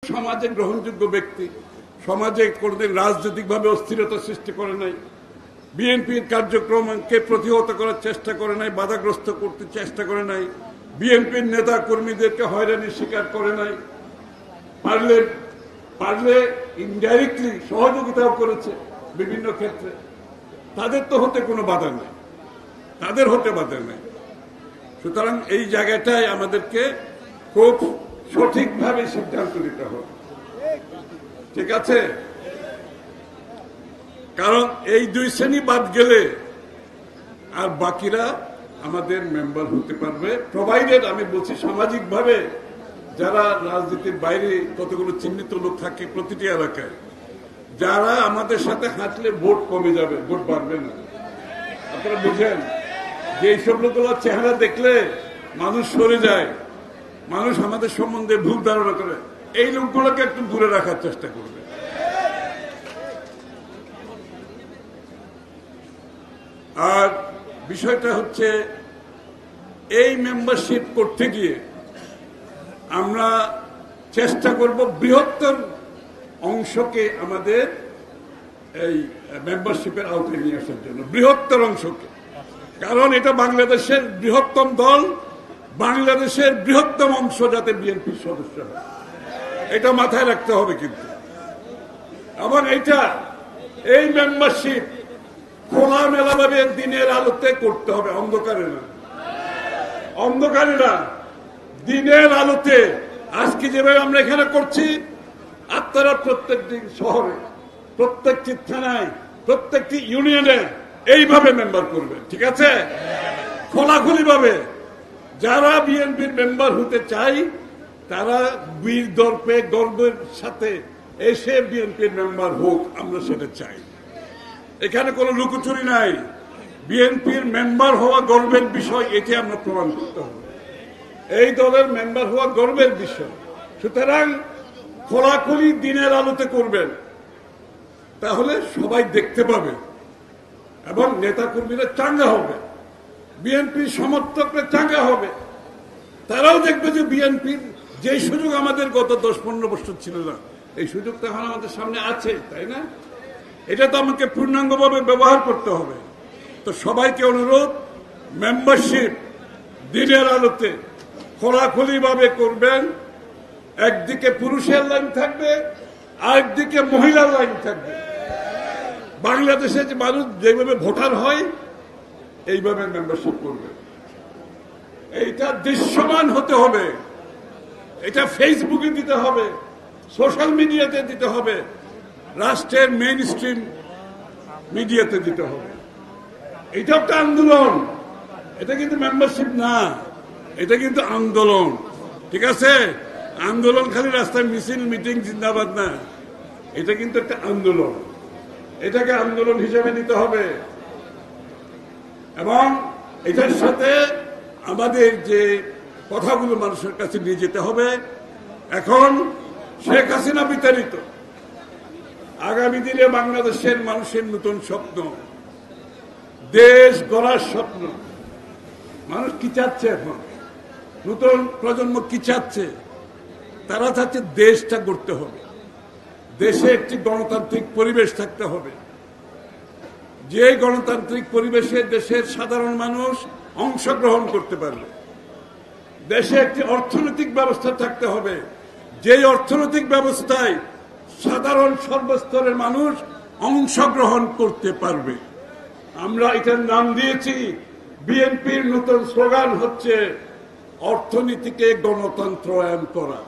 সমাজে গ্রহণযোগ্য ব্যক্তি, সমাজে কোনদিন রাজনৈতিকভাবে অস্থিরতা সৃষ্টি করে নাই, বিএনপির কার্যক্রমকে প্রতিহত করার চেষ্টা করে নাই, বাধাগ্রস্ত করতে চেষ্টা করে নাই, বিএনপির নেতা কর্মীদেরকে হয়রানির শিকার করে নাই, পারলে ইনডাইরেক্টলি সহযোগিতাও করেছে বিভিন্ন ক্ষেত্রে। তাদের তো হতে কোনো বাধা নেই, তাদের হতে বাধা নেই। সুতরাং এই জায়গাটায় আমাদেরকে খুব সঠিকভাবে সিদ্ধান্ত নিতে হবে, ঠিক আছে? কারণ এই দুই শ্রেণী বাদ গেলে আর বাকিরা আমাদের মেম্বার হতে পারবে, প্রোভাইডেড, আমি বলছি সামাজিকভাবে যারা রাজনীতির বাইরে কতগুলো চিহ্নিত লোক থাকে প্রতিটি এলাকায়, যারা আমাদের সাথে হাঁটলে ভোট কমে যাবে, ভোট বাড়বে না। আপনারা বুঝেন যে এইসব লোকগুলোর চেহারা দেখলে মানুষ সরে যায়, মানুষ আমাদের সম্বন্ধে ভুল ধারণা করে, এই লোকগুলোকে একটু দূরে রাখার চেষ্টা করবে। আর বিষয়টা হচ্ছে এই মেম্বারশিপ করতে গিয়ে আমরা চেষ্টা করব বৃহত্তর অংশকে আমাদের এই মেম্বারশিপের আওতায় নিয়ে আসার জন্য, বৃহত্তর অংশকে। কারণ এটা বাংলাদেশের বৃহত্তম দল, বাংলাদেশের বৃহত্তম অংশ যাতে বিএনপির সদস্য হয়, এটা মাথায় রাখতে হবে কিন্তু। এবং এই মেম্বারশিপ খোলামেলাভাবে দিনের আলোতে করতে হবে, অন্ধকারে না, দিনের আলোতে। আজকে যেভাবে আমরা এখানে করছি, আপনারা প্রত্যেকটি শহরে, প্রত্যেকটি থানায়, প্রত্যেকটি ইউনিয়নে এইভাবে মেম্বার করবেন, ঠিক আছে? খোলাখুলি ভাবে যারা বিএনপির মেম্বার হতে চাই তারা বীর দর্পে গর্বের সাথে এসে বিএনপির মেম্বার হোক, আমরা সেটা চাই। এখানে কোনো লুকোচুরি নাই, বিএনপির মেম্বার হওয়া গর্বের বিষয়, এটি আমরা প্রমাণ করতে হবে। এই দলের মেম্বার হওয়া গর্বের বিষয়। সুতরাং খোলাখুলি দিনের আলোতে করবেন, তাহলে সবাই দেখতে পাবে এবং নেতা কর্মীরা চাঙ্গা হবে, বিএনপির সমর্থকরা চাঙ্গা হবে। তারাও দেখবে যে বিএনপির যে সুযোগ আমাদের গত 10-15 বছর ছিল না, এই সুযোগ তো এখন আমাদের সামনে আছে, তাই না? এটা তো আমাকে পূর্ণাঙ্গভাবে ব্যবহার করতে হবে। তো সবাইকে অনুরোধ, মেম্বারশিপ দিনের আলোতে খোলাখুলি ভাবে করবেন। একদিকে পুরুষের লাইন থাকবে, আরেকদিকে মহিলার লাইন থাকবে। বাংলাদেশে যে মানুষ যেভাবে ভোটার হয় এইভাবে মেম্বারশিপ করবে। এইটা দৃশ্যমান হতে হবে, এটা ফেসবুকে দিতে হবে, সোশ্যাল মিডিয়াতে দিতে হবে, রাষ্ট্রের মেইন স্ট্রিম মিডিয়াতে দিতে হবে। এটা একটা আন্দোলন, এটা কিন্তু মেম্বারশিপ না, এটা কিন্তু আন্দোলন, ঠিক আছে? আন্দোলন খালি রাস্তায় মিছিল মিটিং জিন্দাবাদ না, এটা কিন্তু একটা আন্দোলন। এটাকে আন্দোলন হিসেবে নিতে হবে এবং এটার সাথে আমাদের যে কথাগুলো মানুষের কাছে নিয়ে যেতে হবে। এখন শেখ হাসিনা বিতাড়িত, আগামী দিনে বাংলাদেশের মানুষের নতুন স্বপ্ন, দেশ গড়ার স্বপ্ন। মানুষ কি চাচ্ছে এখন? নতুন প্রজন্ম কি চাচ্ছে? তারা চাচ্ছে দেশটা গড়তে হবে, দেশে একটি গণতান্ত্রিক পরিবেশ থাকতে হবে, যে গণতান্ত্রিক পরিবেশে দেশের সাধারণ মানুষ অংশগ্রহণ করতে পারবে। দেশে একটি অর্থনৈতিক ব্যবস্থা থাকতে হবে, যেই অর্থনৈতিক ব্যবস্থায় সাধারণ সর্বস্তরের মানুষ অংশগ্রহণ করতে পারবে। আমরা এটার নাম দিয়েছি, বিএনপির নতুন স্লোগান হচ্ছে অর্থনীতিকে গণতন্ত্রায়ন করা।